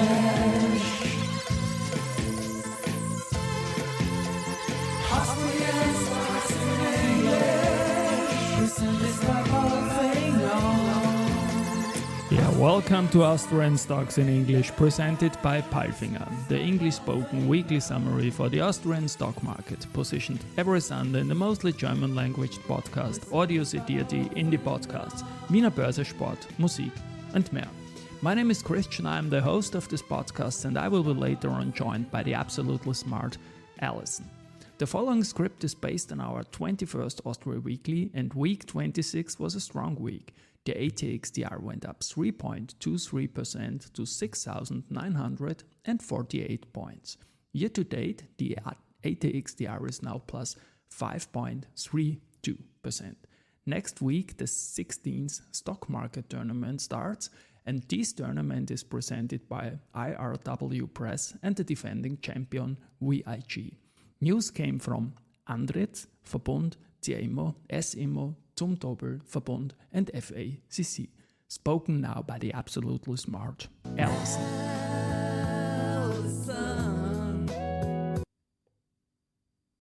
English. Austrian Stocks in English. Listen, this Yeah, welcome to Austrian Stocks in English, presented by Palfinger, the English-spoken weekly summary for the Austrian stock market, positioned every Sunday in the mostly German-language podcast Audio CD in the podcasts Wiener Börse Sport, Musik and mehr. My name is Christian, I am the host of this podcast, and I will be later on joined by the absolutely smart Alison. The following script is based on our 21st Austria Weekly, and week 26 was a strong week. The ATXDR went up 3.23% to 6,948 points. Year to date, the ATXDR is now plus 5.32%. Next week, the 16th Stock Market Tournament starts, and this tournament is presented by IRW Press and the defending champion VIG. News came from Andritz, Verbund, CIMO, SIMO, zum Doppel, Verbund and FACC. Spoken now by the absolutely smart Alison.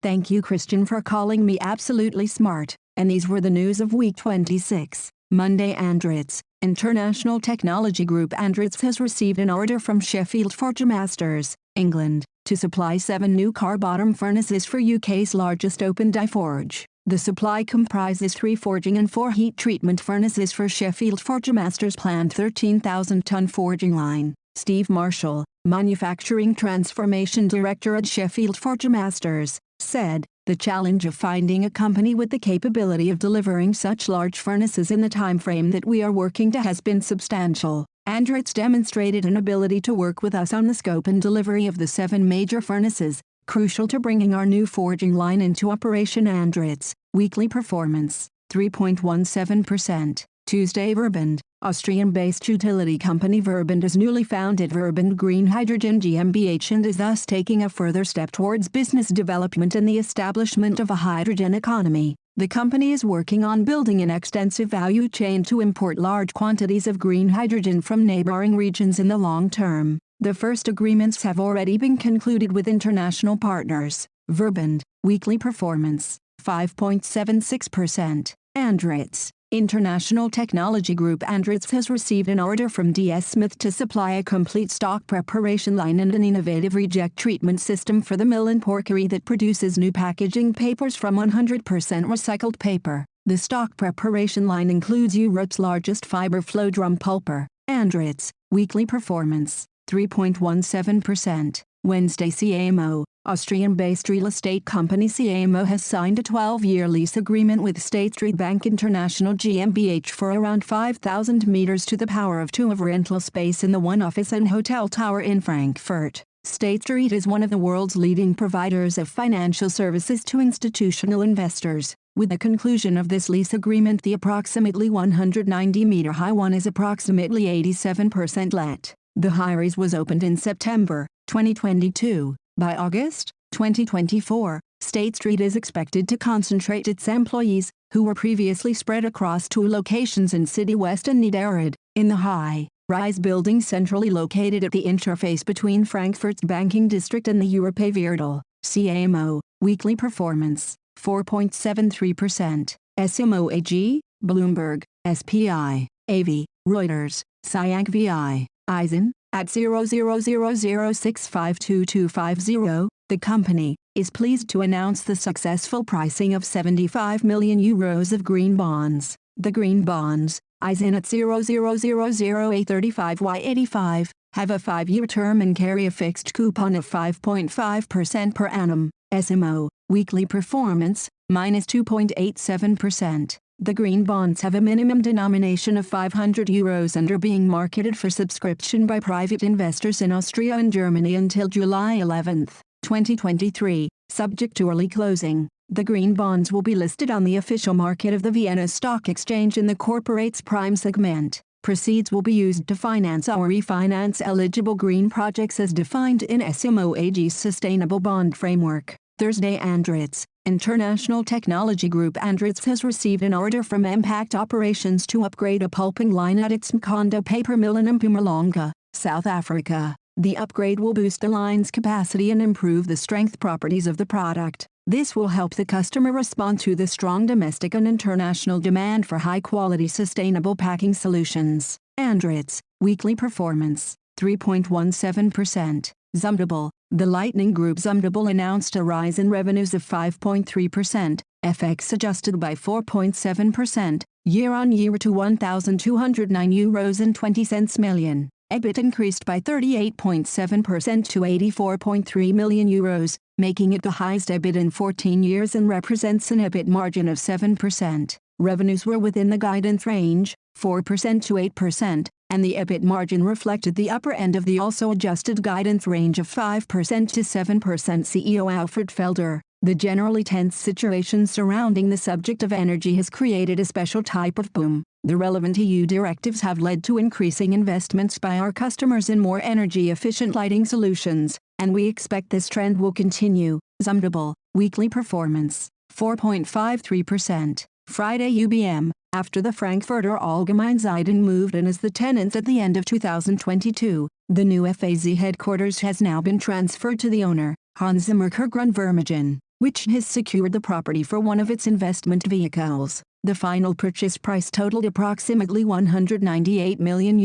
Thank you, Christian, for calling me absolutely smart. And these were the news of week 26. Monday, Andritz. International Technology Group Andritz has received an order from Sheffield Forgemasters, England, to supply 7 new car bottom furnaces for UK's largest open die forge. The supply comprises 3 forging and 4 heat treatment furnaces for Sheffield Forgemasters' planned 13,000-ton forging line. Steve Marshall, Manufacturing Transformation Director at Sheffield Forgemasters, said, "The challenge of finding a company with the capability of delivering such large furnaces in the time frame that we are working to has been substantial. Andritz demonstrated an ability to work with us on the scope and delivery of the 7 major furnaces, crucial to bringing our new forging line into operation." Andritz weekly performance 3.17%. Tuesday, Verbund. Austrian-based utility company Verbund is newly founded Verbund Green Hydrogen GmbH and is thus taking a further step towards business development and the establishment of a hydrogen economy. The company is working on building an extensive value chain to import large quantities of green hydrogen from neighboring regions in the long term. The first agreements have already been concluded with international partners. Verbund weekly performance 5.76%. Andritz. International Technology Group Andritz has received an order from DS Smith to supply a complete stock preparation line and an innovative reject treatment system for the mill and porkery that produces new packaging papers from 100% recycled paper. The stock preparation line includes Europe's largest fiber flow drum pulper. Andritz weekly performance 3.17%. Wednesday, CAMO. Austrian-based real estate company CAMO has signed a 12-year lease agreement with State Street Bank International GmbH for around 5,000 meters to the power of 2 of rental space in the one office and hotel tower in Frankfurt. State Street is one of the world's leading providers of financial services to institutional investors. With the conclusion of this lease agreement, the approximately 190-meter high one is approximately 87% let. The Highrise was opened in September 2022. By August 2024, State Street is expected to concentrate its employees, who were previously spread across 2 locations in City West and Niederrad, in the high-rise building centrally located at the interface between Frankfurt's banking district and the Europaviertel. CAMO weekly performance 4.73%. SIMO AG, Bloomberg, SPI, AV, Reuters, SIAG VI, Eisen, at 0000652250, the company is pleased to announce the successful pricing of 75 million euros of green bonds. The green bonds, Eisen at 0000A35Y85, have a 5-year term and carry a fixed coupon of 5.5% per annum. SIMO weekly performance minus 2.87%. The green bonds have a minimum denomination of 500 euros and are being marketed for subscription by private investors in Austria and Germany until July 11, 2023, subject to early closing. The green bonds will be listed on the official market of the Vienna Stock Exchange in the corporate's prime segment. Proceeds will be used to finance or refinance eligible green projects as defined in SIMO AG's Sustainable Bond Framework. Thursday, Andritz. International Technology Group Andritz has received an order from Impact Operations to upgrade a pulping line at its Mkondo paper mill in Mpumalanga, South Africa. The upgrade will boost the line's capacity and improve the strength properties of the product. This will help the customer respond to the strong domestic and international demand for high-quality sustainable packing solutions. Andritz, weekly performance, 3.17%. Zumtobel, the Lightning Group Zumtobel announced a rise in revenues of 5.3%, FX adjusted by 4.7%, year-on-year to €1,209.20 million. EBIT increased by 38.7% to €84.3 million, making it the highest EBIT in 14 years and represents an EBIT margin of 7%. Revenues were within the guidance range, 4% to 8%, and the EBIT margin reflected the upper end of the also adjusted guidance range of 5% to 7%. CEO Alfred Felder, the generally tense situation surrounding the subject of energy has created a special type of boom. The relevant EU directives have led to increasing investments by our customers in more energy-efficient lighting solutions, and we expect this trend will continue. Zumtobel, weekly performance, 4.53%. Friday UBM, after the Frankfurter Allgemeine Zeitung moved in as the tenant at the end of 2022, the new FAZ headquarters has now been transferred to the owner, Hans Zimmerker Grunvermögen, which has secured the property for one of its investment vehicles. The final purchase price totaled approximately €198 million.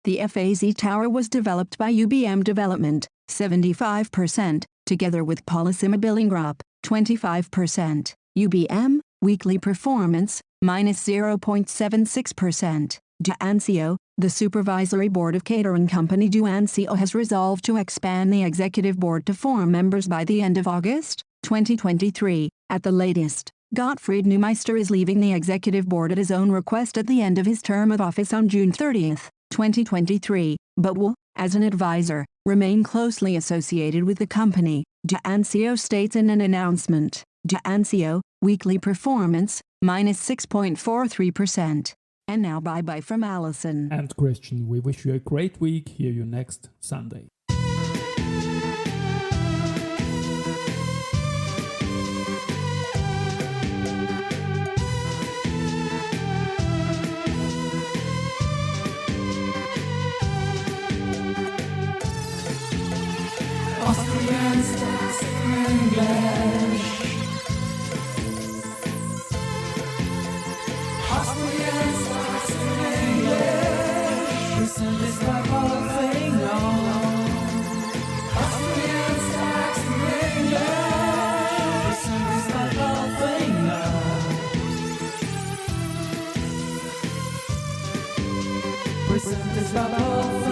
The FAZ tower was developed by UBM Development, 75%, together with Polysimmobilling Group, 25%. UBM, weekly performance, minus 0.76%. Duancio, the supervisory board of catering company Duancio has resolved to expand the executive board to 4 members by the end of August 2023, at the latest. Gottfried Neumeister is leaving the executive board at his own request at the end of his term of office on June 30, 2023, but will, as an advisor, remain closely associated with the company, Duancio states in an announcement. Duancio, weekly performance, minus 6.43%. And now bye-bye from Alison. And Christian, we wish you a great week. Hear you next Sunday. Austrian Stocks in English. Austrian Stocks in English. Listen this by Finger. Austrian Stocks in English. Listen this by Finger. Listen this by Finger.